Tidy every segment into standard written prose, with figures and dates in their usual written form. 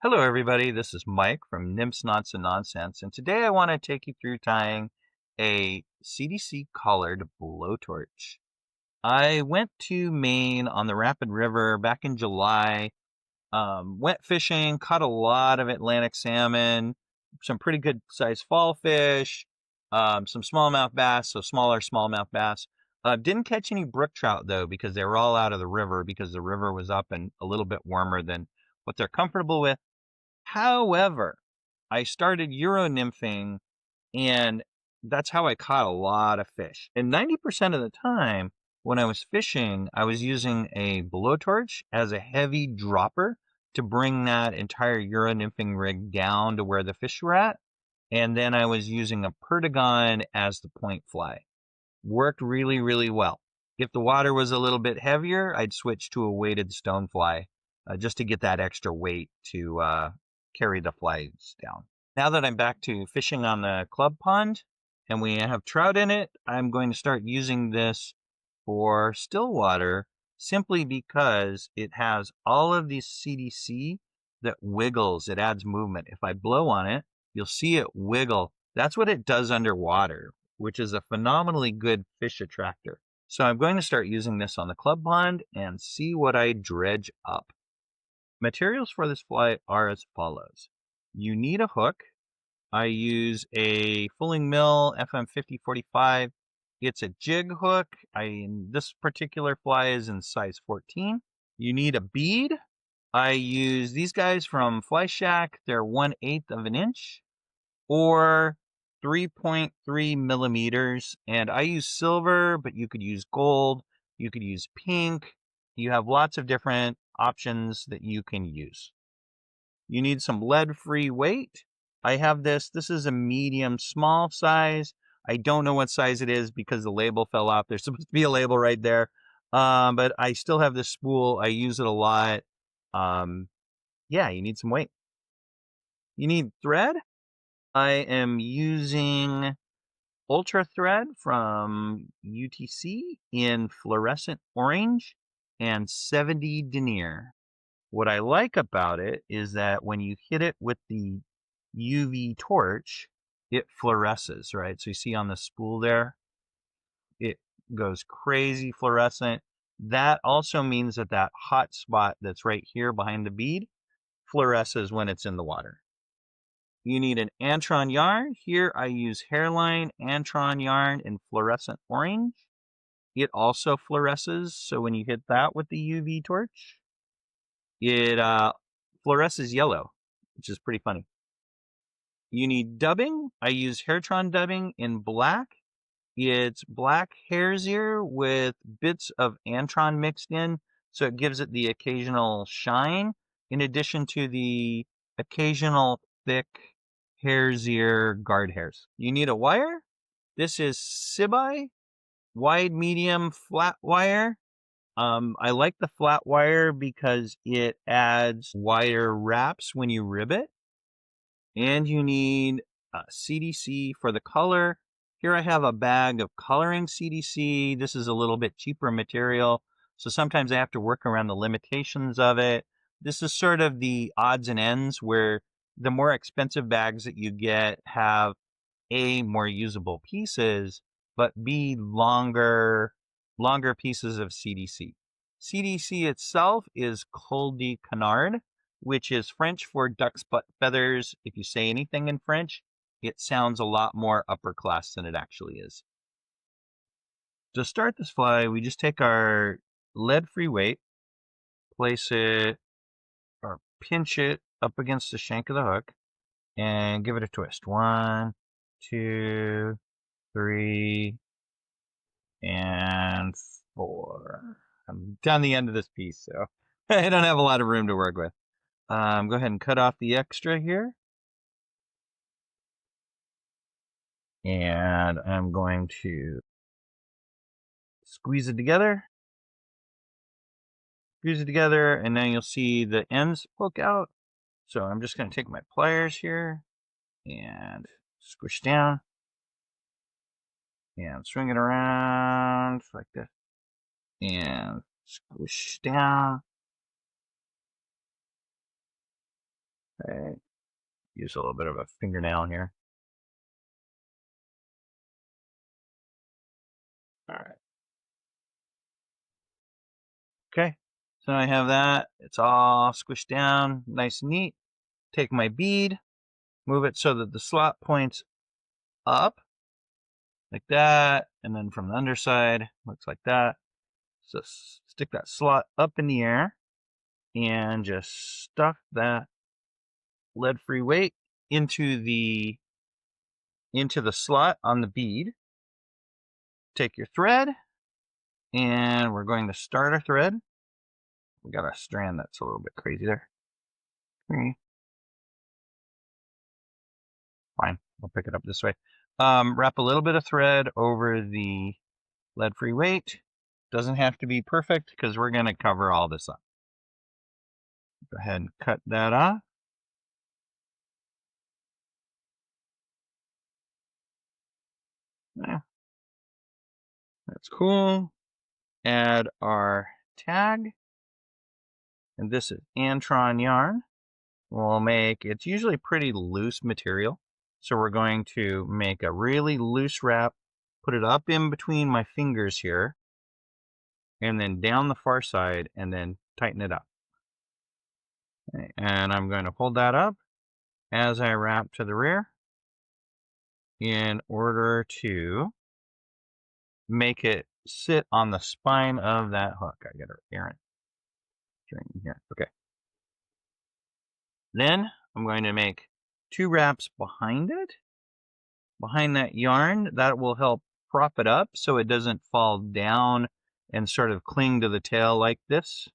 Hello everybody, this is Mike from Nymphs, Knots, and Nonsense, and today I want to take you through tying a CDC Collared Blowtorch. I went to Maine on the Rapid River back in July, went fishing, caught a lot of Atlantic salmon, some pretty good sized fall fish, some smallmouth bass, so smaller smallmouth bass. Didn't catch any brook trout though because they were all out of the river because the river was up and a little bit warmer than what they're comfortable with. However, I started euro-nymphing, and that's how I caught a lot of fish. And 90% of the time when I was fishing, I was using a blowtorch as a heavy dropper to bring that entire euro-nymphing rig down to where the fish were at. And then I was using a perdigon as the point fly. Worked really, really well. If the water was a little bit heavier, I'd switch to a weighted stonefly just to get that extra weight to carry the flies down. Now that I'm back to fishing on the club pond and we have trout in it, I'm going to start using this for still water simply because it has all of these CDC that wiggles. It adds movement. If I blow on it, you'll see it wiggle. That's what it does underwater, which is a phenomenally good fish attractor. So I'm going to start using this on the club pond and see what I dredge up. Materials for this fly are as follows. You need a hook. I use a Fulling Mill FM 5045. It's a jig hook. This particular fly is in size 14. You need a bead. I use these guys from Fly Shack. They're 1/8 of an inch or 3.3 millimeters. And I use silver, but you could use gold. You could use pink. You have lots of different options that you can use. You need some lead-free weight. I have this. This is a medium small size. I don't know what size it is because the label fell off. There's supposed to be a label right there. But I still have this spool. I use it a lot. Yeah, you need some weight. You need thread. I am using Ultra Thread from UTC in fluorescent orange and 70 denier. What I like about it is that when you hit it with the UV torch, it fluoresces, right? So you see on the spool there, it goes crazy fluorescent. That also means that that hot spot that's right here behind the bead fluoresces when it's in the water. You need an Antron yarn. Here I use Hairline Antron yarn in fluorescent orange. It also fluoresces, so when you hit that with the UV torch, it fluoresces yellow, which is pretty funny. You need dubbing. I use Hairtron dubbing in black. It's black hare's ear with bits of Antron mixed in, so it gives it the occasional shine, in addition to the occasional thick hare's ear guard hairs. You need a wire. This is Sibai wide, medium, flat wire. I like the flat wire because it adds wider wraps when you rib it. And you need CDC for the color. Here I have a bag of coloring CDC. This is a little bit cheaper material, so sometimes I have to work around the limitations of it. This is sort of the odds and ends where the more expensive bags that you get have A, more usable pieces, but B, longer pieces of CDC. CDC itself is Col de Canard, which is French for duck's butt feathers. If you say anything in French, it sounds a lot more upper class than it actually is. To start this fly, we just take our lead-free weight, place it or pinch it up against the shank of the hook, and give it a twist. 1, 2, 3, and 4. I'm down the end of this piece, so I don't have a lot of room to work with. Go ahead and cut off the extra here. And I'm going to squeeze it together. Squeeze it together, and then you'll see the ends poke out. So I'm just going to take my pliers here and squish down. And swing it around like this. And squish down. Okay. Use a little bit of a fingernail here. All right. Okay. So I have that. It's all squished down, nice and neat. Take my bead, move it so that the slot points up, like that, and then from the underside, looks like that. So stick that slot up in the air and just stuff that lead-free weight into the slot on the bead. Take your thread, and we're going to start our thread. We got a strand that's a little bit crazy there. Fine, I'll pick it up this way. Wrap a little bit of thread over the lead-free weight. Doesn't have to be perfect because we're going to cover all this up. Go ahead and cut that off. Yeah, that's cool. Add our tag. And this is Antron yarn. We'll make, it's usually pretty loose material. So we're going to make a really loose wrap, put it up in between my fingers here, and then down the far side, and then tighten it up. Okay, and I'm going to hold that up as I wrap to the rear in order to make it sit on the spine of that hook. I got a errant string here. Okay. Then I'm going to make 2 wraps behind it, behind that yarn. That will help prop it up so it doesn't fall down and sort of cling to the tail like this.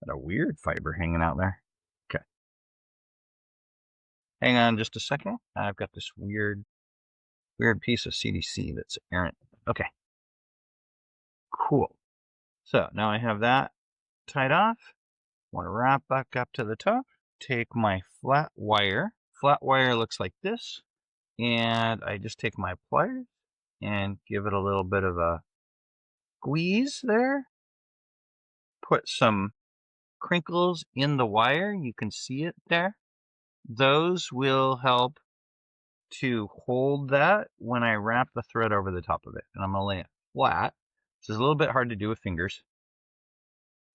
Got a weird fiber hanging out there. Okay. Hang on just a second. I've got this weird piece of CDC that's errant. Okay. Cool. So now I have that tied off. Want to wrap back up to the top. Take my flat wire. Flat wire looks like this. And I just take my pliers and give it a little bit of a squeeze there. Put some crinkles in the wire. You can see it there. Those will help to hold that when I wrap the thread over the top of it. And I'm going to lay it flat. This is a little bit hard to do with fingers.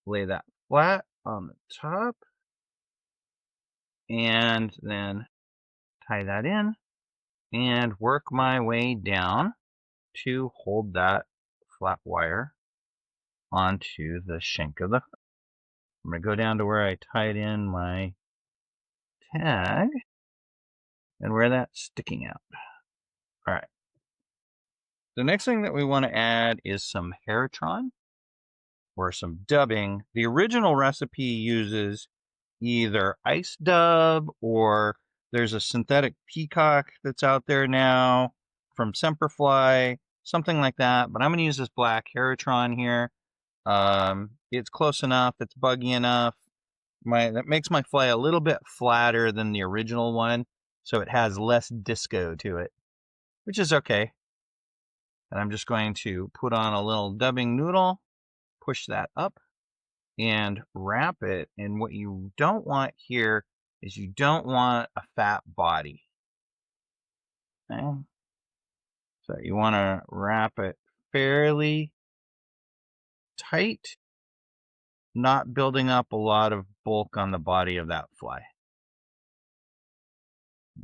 Lay that flat on the top. And then tie that in and work my way down to hold that flat wire onto the shank of the hook. I'm going to go down to where I tied in my tag and where that's sticking out. All right. The next thing that we want to add is some Antron or some dubbing. The original recipe uses either ice dub or there's a synthetic peacock that's out there now from Semperfly, something like that. But I'm going to use this black Antron here. It's close enough. It's buggy enough. That makes my fly a little bit flatter than the original one, so it has less disco to it, which is okay. And I'm just going to put on a little dubbing noodle, push that up, and wrap it. And what you don't want here is you don't want a fat body. Okay? So you want to wrap it fairly tight, not building up a lot of bulk on the body of that fly.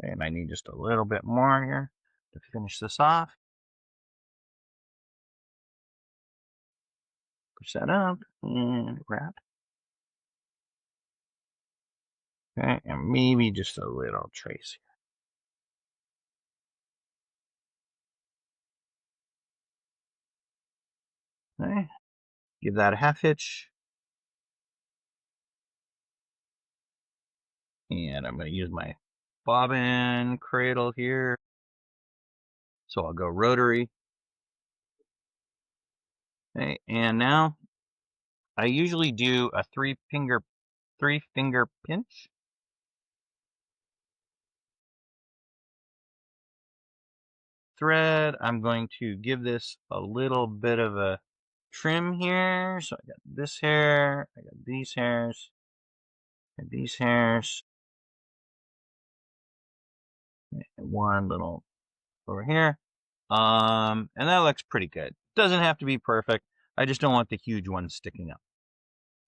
And I need just a little bit more here to finish this off. Push that up and wrap. Okay, and maybe just a little trace here. Okay, give that a half hitch. And I'm going to use my bobbin cradle here. So I'll go rotary. Okay, and now I usually do a three finger pinch. Thread. I'm going to give this a little bit of a trim here. So I got this hair, I got these hairs, and these hairs. One little over here. And that looks pretty good. Doesn't have to be perfect. I just don't want the huge one sticking up.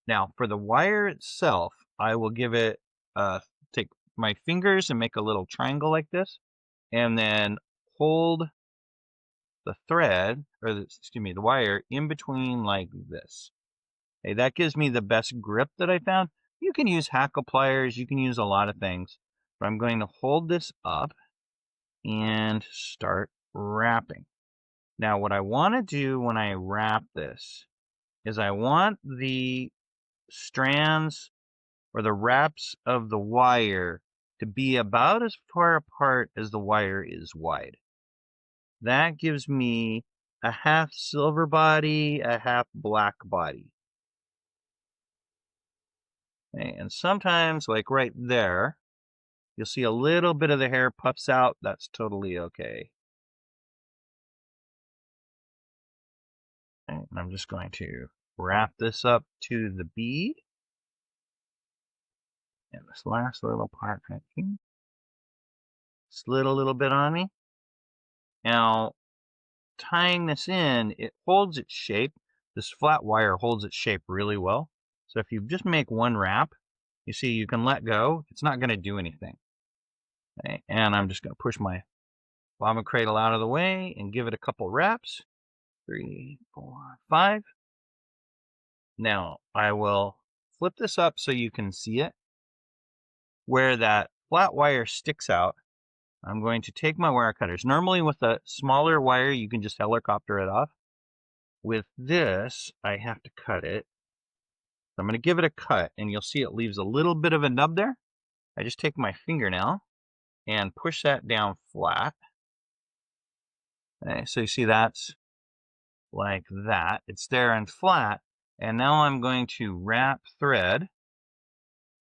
Now, for the wire itself, I will give it, take my fingers and make a little triangle like this, and then hold the thread, or excuse me, the wire in between like this. Okay, that gives me the best grip that I found. You can use hackle pliers, you can use a lot of things, but I'm going to hold this up and start wrapping. Now, what I want to do when I wrap this is I want the strands or the wraps of the wire to be about as far apart as the wire is wide. That gives me a half silver body, a half black body. Okay, and sometimes, like right there, you'll see a little bit of the hair puffs out. That's totally okay. Okay, and I'm just going to wrap this up to the bead. And this last little part right here. Slid a little bit on me. Now, tying this in, it holds its shape. This flat wire holds its shape really well. So if you just make one wrap, you see you can let go. It's not going to do anything. Okay, and I'm just going to push my bobbin cradle out of the way and give it a couple wraps. 3, 4, 5. Now, I will flip this up so you can see it. Where that flat wire sticks out, I'm going to take my wire cutters. Normally with a smaller wire, you can just helicopter it off. With this, I have to cut it. So I'm going to give it a cut, and you'll see it leaves a little bit of a nub there. I just take my fingernail and push that down flat. Okay, so you see that's like that. It's there and flat. And now I'm going to wrap thread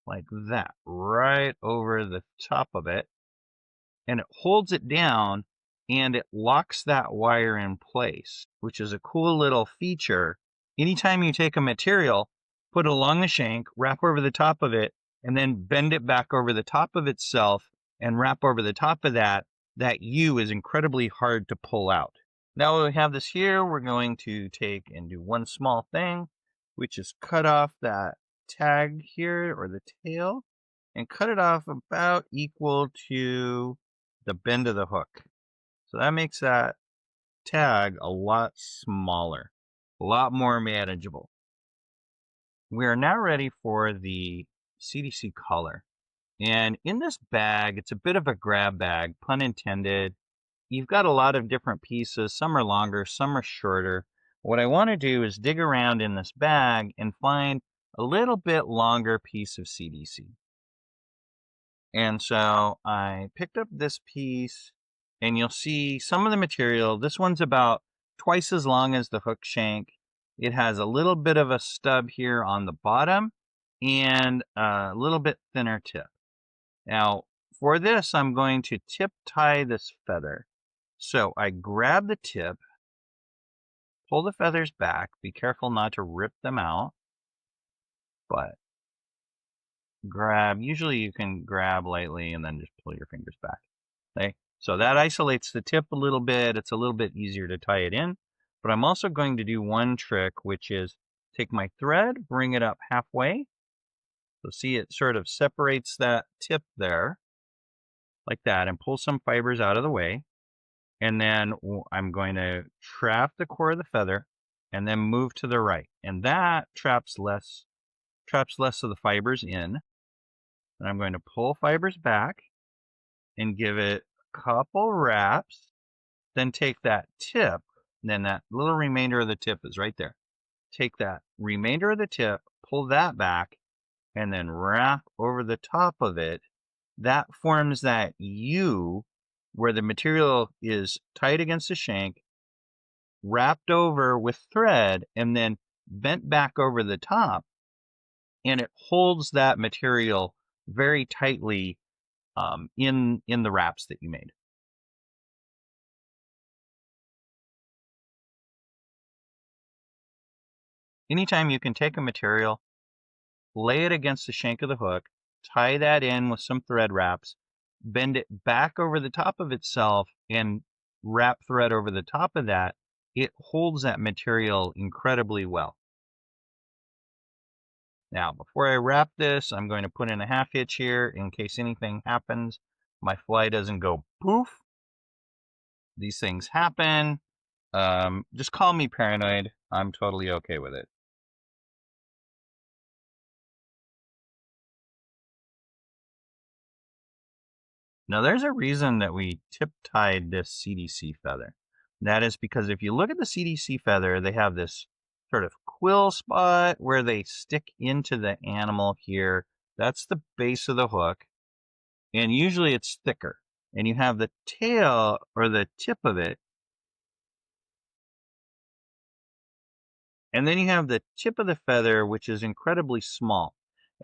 like that right over the top of it. And it holds it down and it locks that wire in place, which is a cool little feature. Anytime you take a material, put it along the shank, wrap over the top of it, and then bend it back over the top of itself and wrap over the top of that, that U is incredibly hard to pull out. Now we have this here, we're going to take and do one small thing, which is cut off that tag here, or the tail, and cut it off about equal to the bend of the hook. So that makes that tag a lot smaller, a lot more manageable. We are now ready for the CDC Collar. And in this bag, it's a bit of a grab bag, pun intended. You've got a lot of different pieces. Some are longer, some are shorter. What I want to do is dig around in this bag and find a little bit longer piece of CDC. And so I picked up this piece, and you'll see some of the material. This one's about twice as long as the hook shank. It has a little bit of a stub here on the bottom and a little bit thinner tip. Now, for this, I'm going to tip tie this feather. So I grab the tip, pull the feathers back. Be careful not to rip them out, but grab. Usually you can grab lightly and then just pull your fingers back. Okay, so that isolates the tip a little bit. It's a little bit easier to tie it in. But I'm also going to do one trick, which is take my thread, bring it up halfway. So see, it sort of separates that tip there, like that, and pull some fibers out of the way. And then I'm going to trap the core of the feather and then move to the right. And that traps less of the fibers in. And I'm going to pull fibers back and give it a couple wraps. Then take that tip, then that little remainder of the tip is right there. Take that remainder of the tip, pull that back, and then wrap over the top of it. That forms that U where the material is tied against the shank, wrapped over with thread, and then bent back over the top. And it holds that material very tightly in the wraps that you made. Anytime you can take a material, lay it against the shank of the hook, tie that in with some thread wraps, bend it back over the top of itself and wrap thread over the top of that, it holds that material incredibly well. Now, before I wrap this, I'm going to put in a half hitch here in case anything happens. My fly doesn't go poof. These things happen. Just call me paranoid. I'm totally okay with it. Now, there's a reason that we tip-tied this CDC feather. That is because if you look at the CDC feather, they have this sort of quill spot where they stick into the animal here. That's the base of the hook. And usually it's thicker. And you have the tail or the tip of it. And then you have the tip of the feather, which is incredibly small.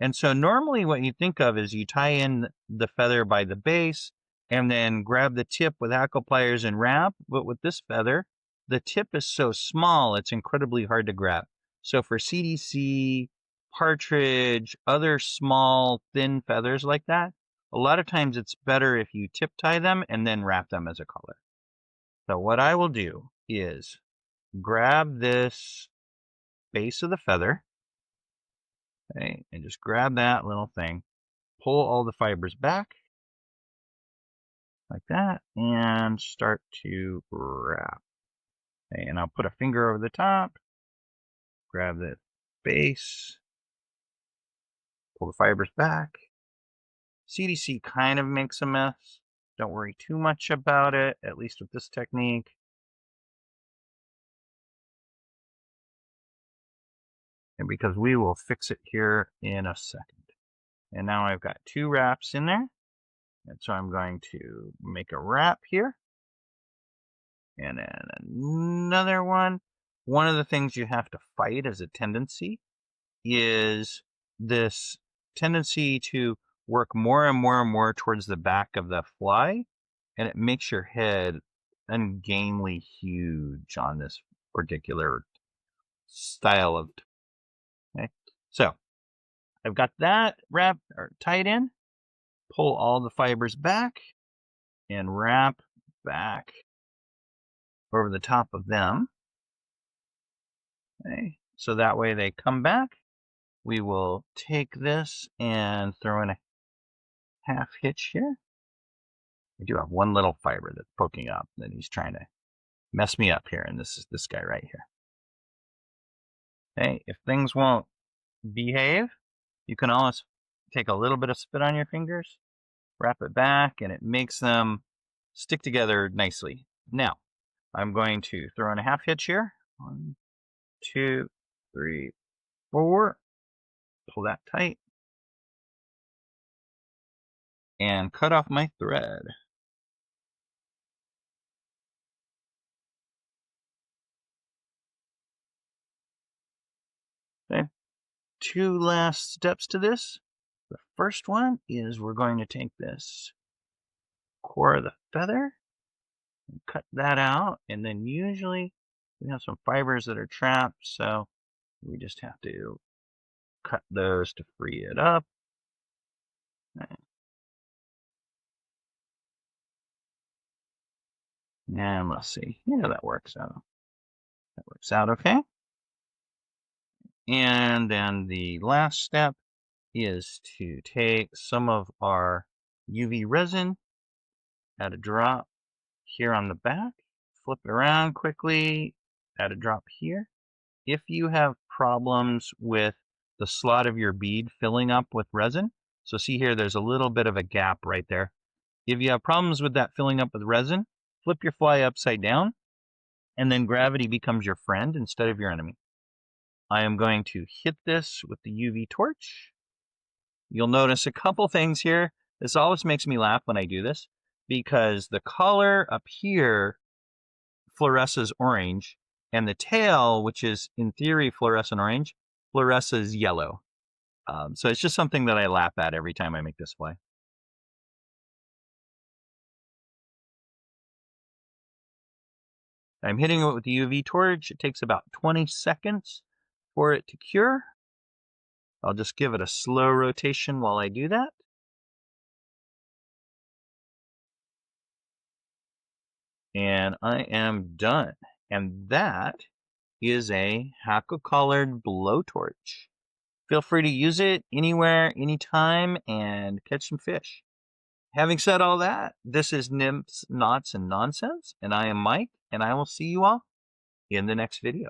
And so normally what you think of is you tie in the feather by the base and then grab the tip with hackle pliers and wrap. But with this feather, the tip is so small, it's incredibly hard to grab. So for CDC, partridge, other small, thin feathers like that, a lot of times it's better if you tip tie them and then wrap them as a collar. So what I will do is grab this base of the feather, okay, and just grab that little thing, pull all the fibers back like that, and start to wrap. Okay, and I'll put a finger over the top, grab the base, pull the fibers back. CDC kind of makes a mess. Don't worry too much about it, at least with this technique. And because we will fix it here in a second. And now I've got 2 wraps in there. And so I'm going to make a wrap here. And then another one. One of the things you have to fight as a tendency is this tendency to work more and more and more towards the back of the fly. And it makes your head ungainly huge on this particular style of. Okay. So I've got that wrapped or tied in. Pull all the fibers back and wrap back over the top of them. Okay, so that way they come back. We will take this and throw in a half hitch here. I do have one little fiber that's poking up that he's trying to mess me up here, and this is this guy right here. Okay, if things won't behave, you can always take a little bit of spit on your fingers, wrap it back, and it makes them stick together nicely. Now, I'm going to throw in a half hitch here. 1, 2, 3, 4. Pull that tight. And cut off my thread. Okay. 2 last steps to this. The first one is we're going to take this core of the feather and cut that out. And then usually we have some fibers that are trapped, so we just have to cut those to free it up. Okay. And let's see. Yeah, that works out. That works out okay. And then the last step is to take some of our UV resin, add a drop here on the back, flip it around quickly, add a drop here. If you have problems with the slot of your bead filling up with resin, so see here, there's a little bit of a gap right there. If you have problems with that filling up with resin, flip your fly upside down, and then gravity becomes your friend instead of your enemy. I am going to hit this with the UV torch. You'll notice a couple things here. This always makes me laugh when I do this because the collar up here fluoresces orange and the tail, which is in theory fluorescent orange, fluoresces yellow. So it's just something that I laugh at every time I make this fly. I'm hitting it with the UV torch. It takes about 20 seconds for it to cure. I'll just give it a slow rotation while I do that. And I am done. And that is a Collared Blowtorch. Feel free to use it anywhere, anytime, and catch some fish. Having said all that, this is Nymphs, Knots, and Nonsense, and I am Mike, and I will see you all in the next video.